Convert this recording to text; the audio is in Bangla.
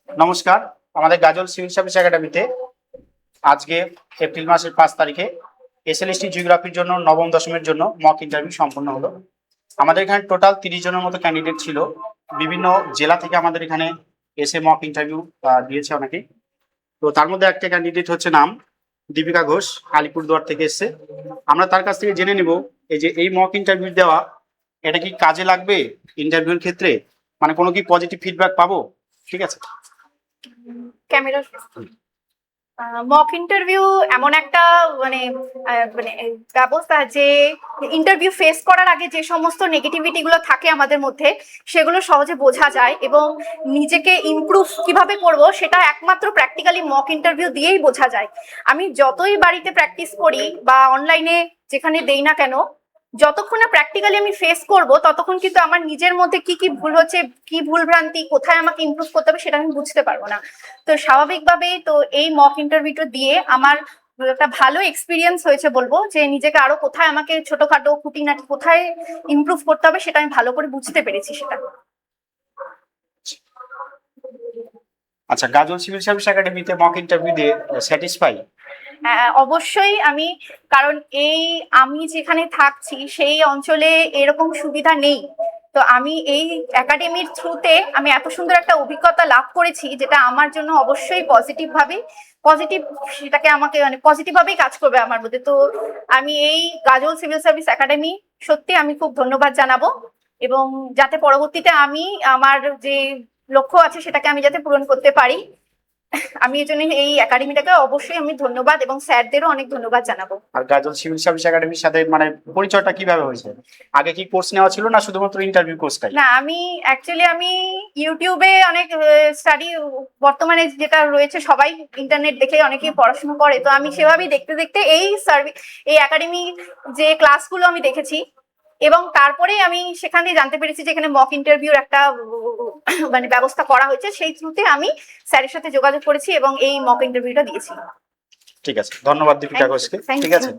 নমস্কার। আমাদের গাজল সিভিল সার্ভিস একাডেমিতে আজকে এপ্রিল মাসের 5 তারিখে এসএলএসটি জিওগ্রাফির জন্য নবম দশমের জন্য মক ইন্টারভিউ সম্পন্ন হলো। আমাদের এখানে টোটাল 30 জনের মতো ক্যান্ডিডেট ছিল। বিভিন্ন জেলা থেকে আমাদের এখানে এসে মক ইন্টারভিউ দিয়েছে অনেকেই। তো তার মধ্যে একটা ক্যান্ডিডেট হচ্ছে নাম দীপিকা ঘোষ, আলিপুরদুয়ার থেকে এসছে। আমরা তার কাছ থেকে জেনে নিব এই মক ইন্টারভিউ দেওয়া এটা কি কাজে লাগবে ইন্টারভিউর ক্ষেত্রে, মানে কোনো কি পজিটিভ ফিডব্যাক পাবো। ঠিক আছে। ক্যামেরা মক ইন্টারভিউ এমন একটা মানে ব্যবস্থা যে ইন্টারভিউ ফেস করার আগে যে সমস্ত নেগেটিভিটি গুলো থাকে আমাদের মধ্যে সেগুলো সহজে বোঝা যায় এবং নিজেকে ইমপ্রুভ কিভাবে করব সেটা একমাত্র প্র্যাকটিক্যালি মক ইন্টারভিউ দিয়েই বোঝা যায়। আমি যতই বাড়িতে প্র্যাকটিস করি বা অনলাইনে যেখানে দেই না কেন, যতক্ষণ না প্র্যাকটিক্যালি আমি ফেস করব ততক্ষণ কিন্তু আমার নিজের মধ্যে কি কি ভুল হচ্ছে, কি ভুল ভ্রান্তি, কোথায় আমাকে ইমপ্রুভ করতে হবে সেটা আমি বুঝতে পারবো না। তো স্বাভাবিকভাবেই তো এই মক ইন্টারভিউটা দিয়ে আমার একটা ভালো এক্সপিরিয়েন্স হয়েছে, বলবো যে নিজেকে আরো কোথায় আমাকে ছোটখাটো খুঁটিনাটি কোথায় ইমপ্রুভ করতে হবে সেটা আমি ভালো করে বুঝতে পেরেছি সেটা। আচ্ছা, গাজল সিভিল সার্ভিস একাডেমিতে মক ইন্টারভিউ দিয়ে স্যাটিসফাই? অবশ্যই আমি, কারণ আমি যেখানে থাকছি সেই অঞ্চলে এরকম সুবিধা নেই। তো আমি এই একাডেমির থ্রুতে আমি এত সুন্দর একটা অভিজ্ঞতা লাভ করেছি যেটা আমার জন্য অবশ্যই পজিটিভ সেটাকে আমাকে মানে পজিটিভ ভাবেই কাজ করবে আমার মধ্যে। তো আমি এই গাজল সিভিল সার্ভিস একাডেমি সত্যি আমি খুব ধন্যবাদ জানাবো, এবং যাতে পরবর্তীতে আমি আমার যে লক্ষ্য আছে সেটাকে আমি যাতে পূরণ করতে পারি। আমি এই জন্য এই একাডেমিটাকে অবশ্যই আমি ধন্যবাদ এবং স্যারদেরও অনেক ধন্যবাদ জানাবো। আর গাজল সিভিল সার্ভিস একাডেমির সাথে মানে পরিচয়টা কিভাবে হয়েছে? আগে কি কোর্স নেওয়া ছিল না শুধুমাত্র ইন্টারভিউ কোর্সটাই? না, আমি ইউটিউবে অনেক স্টাডি, বর্তমানে যেটা রয়েছে সবাই ইন্টারনেট দেখে অনেকে পড়াশোনা করে, তো আমি সেভাবেই দেখতে দেখতে এই একাডেমি যে ক্লাসগুলো আমি দেখেছি এবং তারপরে আমি সেখান থেকে জানতে পেরেছি যে এখানে মক ইন্টারভিউর একটা মানে ব্যবস্থা করা হয়েছে। সেই থ্রুতে আমি স্যারের সাথে যোগাযোগ করেছি এবং এই মক ইন্টারভিউটা দিয়েছি। ঠিক আছে, ধন্যবাদ দীপিকা ঘোষকে। ঠিক আছে।